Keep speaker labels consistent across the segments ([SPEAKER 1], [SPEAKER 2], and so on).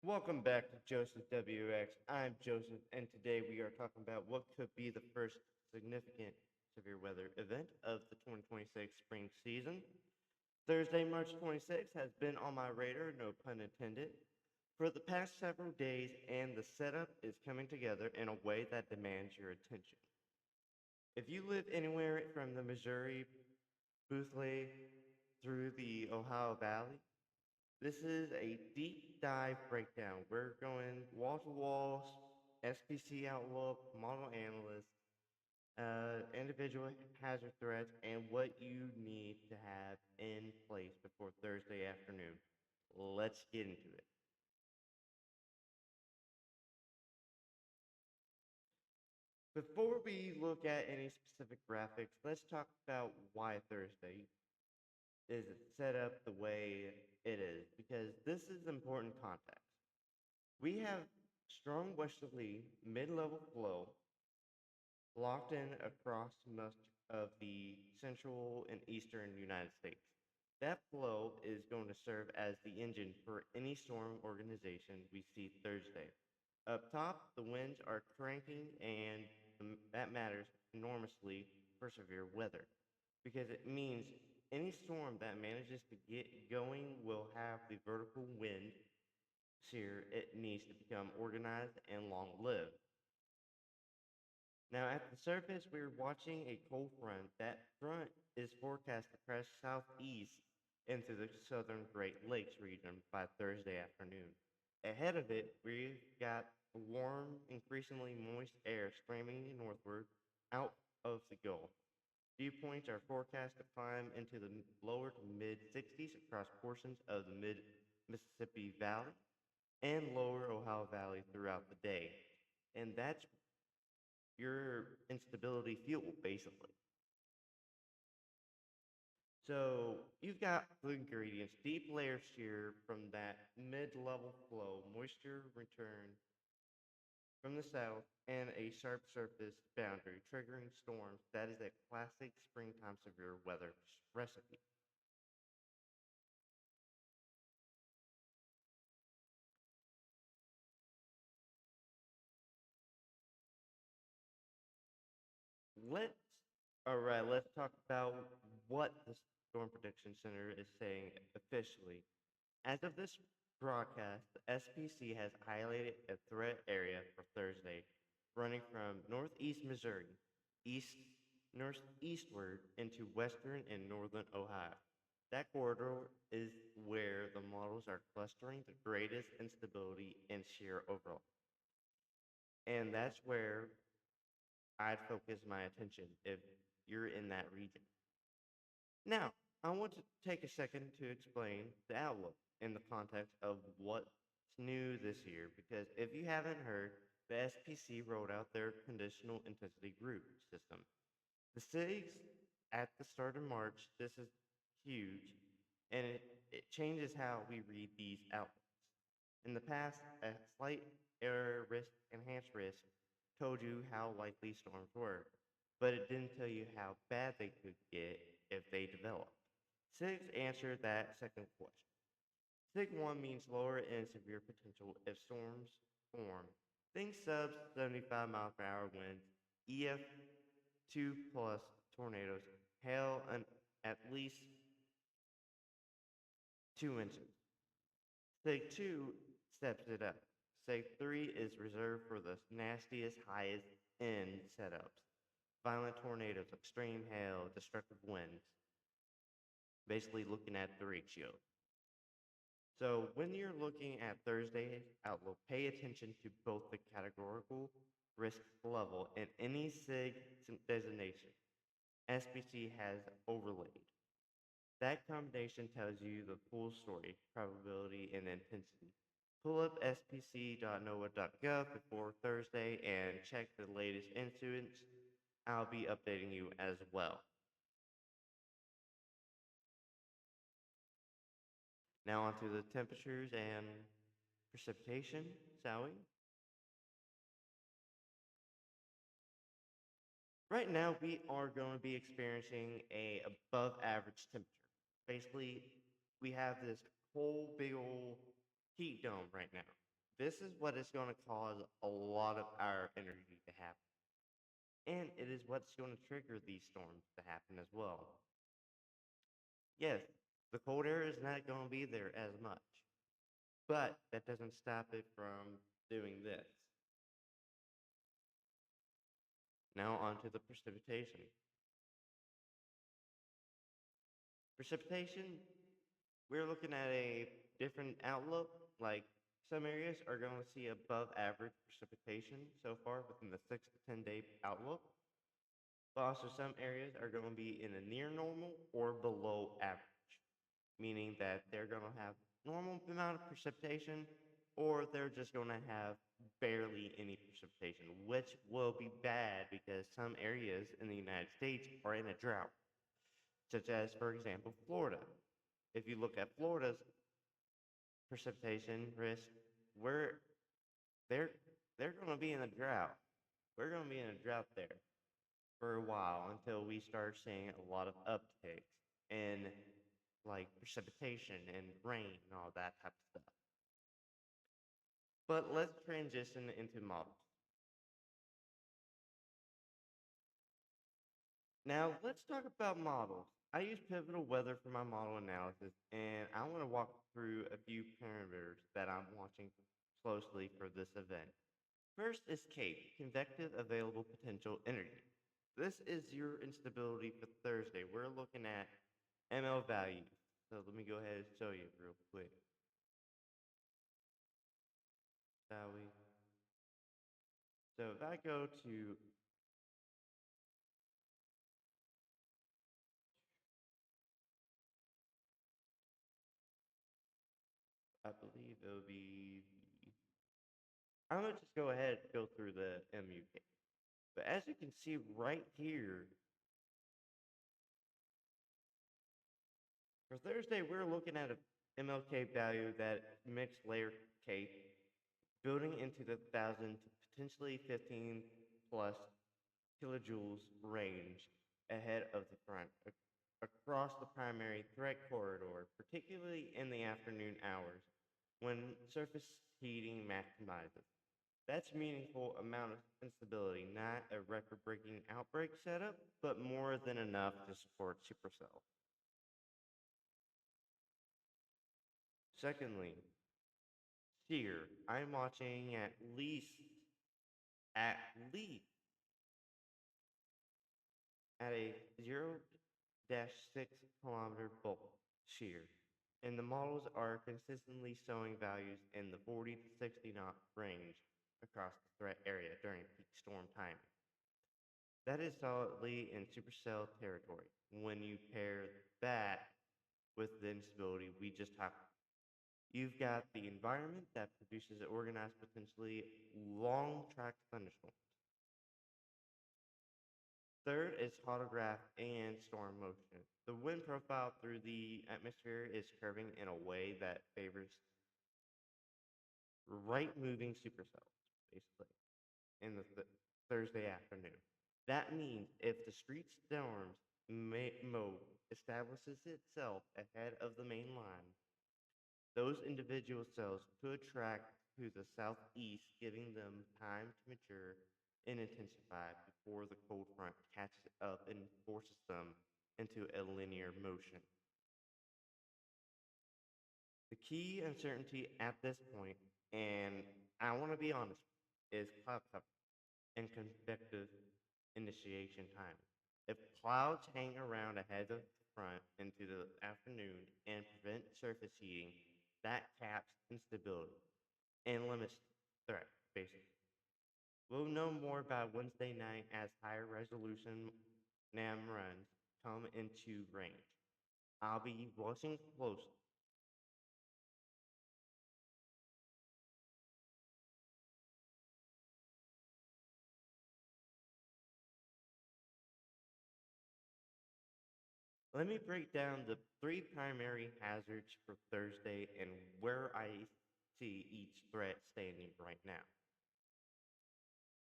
[SPEAKER 1] Welcome back to Joseph WX. I'm Joseph, and today we are talking about what could be the first significant severe weather event of the 2026 spring season. Thursday, March 26th has been on my radar, no pun intended, for the past several days, and the setup is coming together in a way that demands your attention. If you live anywhere from the Missouri Boothly through the Ohio Valley, this is a deep dive breakdown. We're going wall to wall, SPC outlook, model analyst, individual hazard threats, and what you need to have in place before Thursday afternoon. Let's get into it. Before we look at any specific graphics, let's talk about why Thursday is set up the way it is, because this is important context. We have strong westerly mid-level flow locked in across most of the central and eastern United States. That flow is going to serve as the engine for any storm organization we see Thursday. Up top, the winds are cranking, and that matters enormously for severe weather because it means any storm that manages to get going will have the vertical wind shear it needs to become organized and long lived. Now, at the surface, we're watching a cold front. That front is forecast to press southeast into the southern Great Lakes region by Thursday afternoon. Ahead of it, we've got warm, increasingly moist air streaming northward out of the Gulf. Dew points are forecast to climb into the lower to mid 60s across portions of the mid Mississippi Valley and lower Ohio Valley throughout the day. And that's your instability fuel, basically. So you've got the ingredients, deep layer shear from that mid-level flow, moisture return from the south, and a sharp surface boundary, triggering storms. That is a classic springtime severe weather recipe. Let's all right, let's talk about what the Storm Prediction Center is saying officially. As of this broadcast, the SPC has highlighted a threat area for Thursday, running from northeast Missouri, east northeastward into western and northern Ohio. That corridor is where the models are clustering the greatest instability and shear overall. And that's where I'd focus my attention if you're in that region. Now, I want to take a second to explain the outlook in the context of what's new this year, because if you haven't heard, the SPC rolled out their conditional intensity group system. The SIGs at the start of March, this is huge, and it changes how we read these outlooks. In the past, a slight error risk, enhanced risk, told you how likely storms were, but it didn't tell you how bad they could get if they developed. SIGs answered that second question. SIG 1 means lower and severe potential if storms form. Think sub 75 mile per hour winds, EF 2 plus tornadoes, hail at least 2 inches. SIG 2 steps it up. SIG 3 is reserved for the nastiest, highest end setups. Violent tornadoes, extreme hail, destructive winds. Basically looking at the ratio. So when you're looking at Thursday outlook, pay attention to both the categorical risk level and any SIG designation SPC has overlaid. That combination tells you the full story, probability, and intensity. Pull up spc.noaa.gov before Thursday and check the latest incidents. I'll be updating you as well. Now onto the temperatures and precipitation, shall we? Right now, we are going to be experiencing a above average temperature. Basically, we have this whole big old heat dome right now. This is what is going to cause a lot of our energy to happen. And it is what's going to trigger these storms to happen as well. Yes, the cold air is not going to be there as much, but that doesn't stop it from doing this. Now onto the precipitation. Precipitation, we're looking at a different outlook. Like some areas are going to see above average precipitation so far within the 6 to 10 day outlook. But also some areas are going to be in a near normal or below average, meaning that they're going to have normal amount of precipitation or they're just going to have barely any precipitation, which will be bad because some areas in the United States are in a drought, such as, for example, Florida. If you look at Florida's precipitation risk, we're they're they're going to be in a drought. We're going to be in a drought there for a while until we start seeing a lot of upticks in like precipitation and rain and all that type of stuff. But let's transition into models. Now let's talk about models. I use pivotal weather for my model analysis, and I want to walk through a few parameters that I'm watching closely for this event. First is CAPE, convective available potential energy. This is your instability for Thursday. We're looking at ML values. So let me go ahead and show you real quick. Shall we? So if I go to I believe it'll be I'm gonna just go ahead and go through the MUK. But as you can see right here, for Thursday, we're looking at a MLK value that mixed layer K building into the 1,000 to potentially 15 plus kilojoules range ahead of the front across the primary threat corridor, particularly in the afternoon hours when surface heating maximizes. That's meaningful amount of instability, not a record-breaking outbreak setup, but more than enough to support supercell. Secondly, shear. I'm watching at least at a 0-6 kilometer bolt shear, and the models are consistently showing values in the 40 to 60 knot range across the threat area during peak storm timing. That is solidly in supercell territory. When you pair that with the instability we just talked about, you've got the environment that produces organized, potentially long track thunderstorms. Third is hodograph and storm motion. The wind profile through the atmosphere is curving in a way that favors right moving supercells, basically, in the Thursday afternoon. That means if the street storms mode establishes itself ahead of the main line, those individual cells could track to the southeast, giving them time to mature and intensify before the cold front catches up and forces them into a linear motion. The key uncertainty at this point, and I want to be honest, is cloud cover and convective initiation time. If clouds hang around ahead of the front into the afternoon and prevent surface heating, that caps instability and limits threat, basically. We'll know more by Wednesday night as higher resolution NAM runs come into range. I'll be watching closely. Let me break down the three primary hazards for Thursday and where I see each threat standing right now.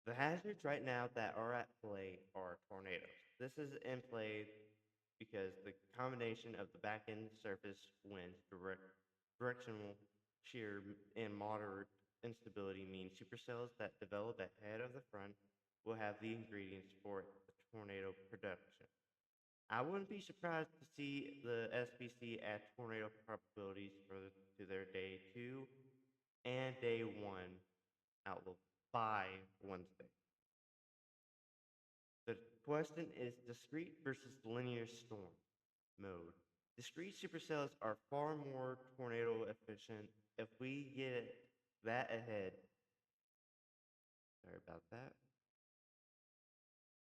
[SPEAKER 1] The hazards right now that are at play are tornadoes. This is in play because the combination of the back end surface winds, directional shear, and moderate instability means supercells that develop ahead of the front will have the ingredients for the tornado production. I wouldn't be surprised to see the SPC add tornado probabilities to their day 2 and day 1 outlook by Wednesday. The question is discrete versus linear storm mode. Discrete supercells are far more tornado efficient. If we get that ahead, sorry about that,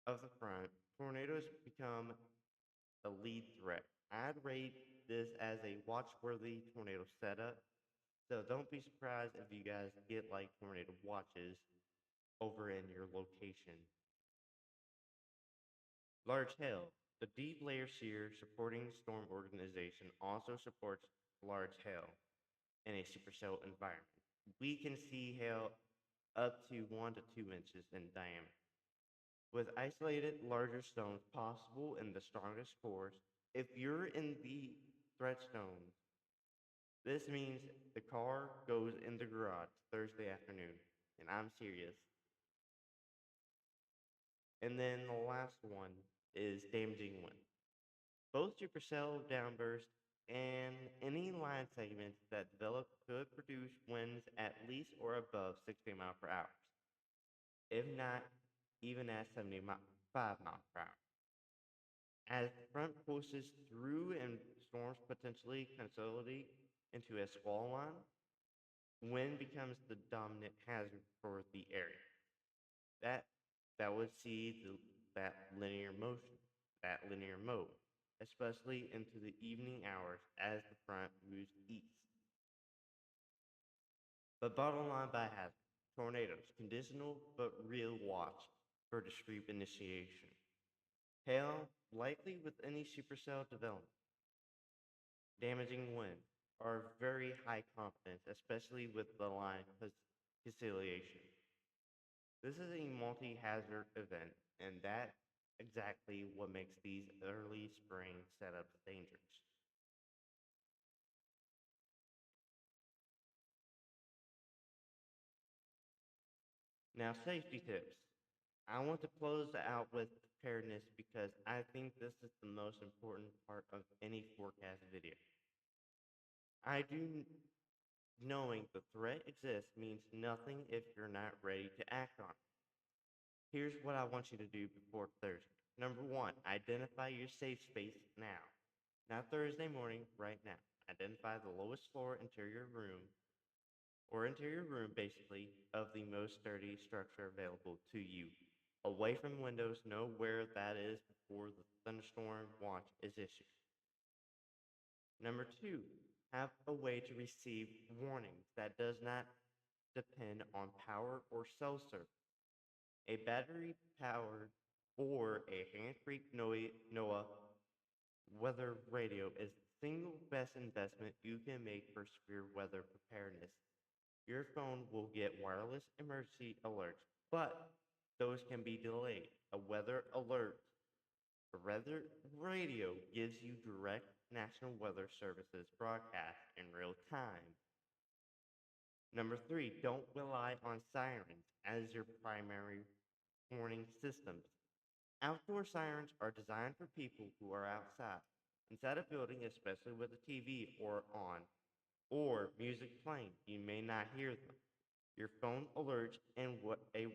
[SPEAKER 1] of the front, tornadoes become a lead threat. I'd rate this as a watch-worthy tornado setup, so don't be surprised if you guys get like tornado watches over in your location. Large hail. The deep layer shear supporting storm organization also supports large hail in a supercell environment. We can see hail up to 1 to 2 inches in diameter. With isolated larger stones possible in the strongest cores, if you're in the threat zone, this means the car goes in the garage Thursday afternoon, and I'm serious. And then the last one is damaging wind. Both supercell downburst and any line segments that develop could produce winds at least or above 60 miles per hour, if not even at 75 miles per hour. As the front pushes through and storms potentially consolidate into a squall line, wind becomes the dominant hazard for the area. That that would see that linear motion, that linear mode, especially into the evening hours as the front moves east. But bottom line by hazard, tornadoes, conditional but real watch for discrete initiation. Hail, likely with any supercell development. Damaging wind are very high confidence, especially with the line conciliation. This is a multi-hazard event, and that's exactly what makes these early spring setups dangerous. Now, safety tips. I want to close out with preparedness because I think this is the most important part of any forecast video. I do knowing the threat exists means nothing if you're not ready to act on it. Here's what I want you to do before Thursday. Number one, identify your safe space now. Not Thursday morning, right now. Identify the lowest floor interior room, or interior room basically, of the most sturdy structure available to you. Away from windows, know where that is before the thunderstorm watch is issued. Number two, have a way to receive warnings that does not depend on power or cell service. A battery powered or a hand-free NOAA weather radio is the single best investment you can make for severe weather preparedness. Your phone will get wireless emergency alerts, but those can be delayed. A weather radio gives you direct National Weather Services broadcast in real time. Number three, don't rely on sirens as your primary warning systems. Outdoor sirens are designed for people who are outside, inside a building, especially with a TV or music playing. You may not hear them. Your phone alerts and what a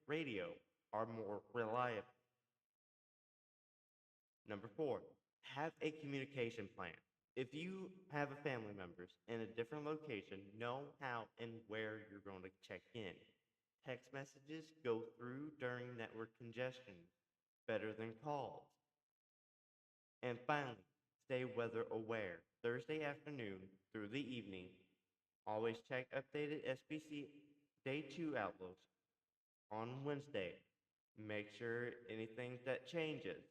[SPEAKER 1] radio are more reliable. Number four, have a communication plan. If you have a family members in a different location, know how and where you're going to check in. Text messages go through during network congestion better than calls. And finally, stay weather aware. Thursday afternoon through the evening, always check updated SPC Day 2 outlooks on Wednesday. Make sure anything that changes.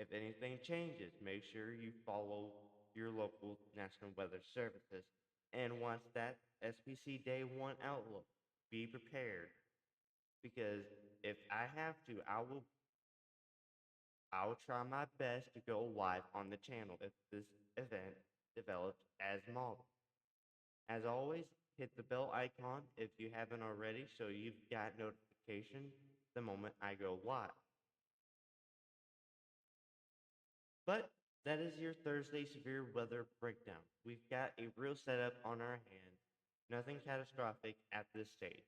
[SPEAKER 1] If anything changes, make sure you follow your local National Weather Services and watch that SPC Day 1 outlook. Be prepared because if I have to, I'll try my best to go live on the channel if this event develops as modeled. As always, hit the bell icon if you haven't already so you've got notification the moment I go live. But that is your Thursday severe weather breakdown. We've got a real setup on our hand. Nothing catastrophic at this stage,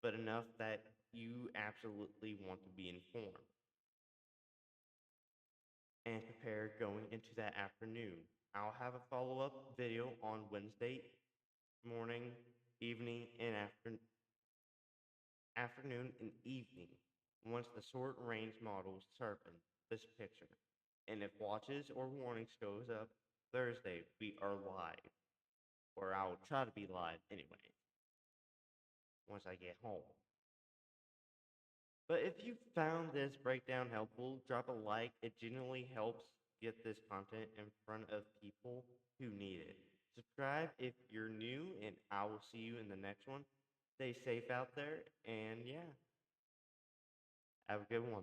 [SPEAKER 1] but enough that you absolutely want to be informed and prepare going into that afternoon. I'll have a follow up video on Wednesday morning, evening, and afternoon and evening once the short range models sharpen this picture. And if watches or warnings goes up Thursday, we are live. Or I'll try to be live anyway once I get home. But if you found this breakdown helpful, drop a like. It genuinely helps get this content in front of people who need it. Subscribe if you're new, and I will see you in the next one. Stay safe out there, and yeah, have a good one.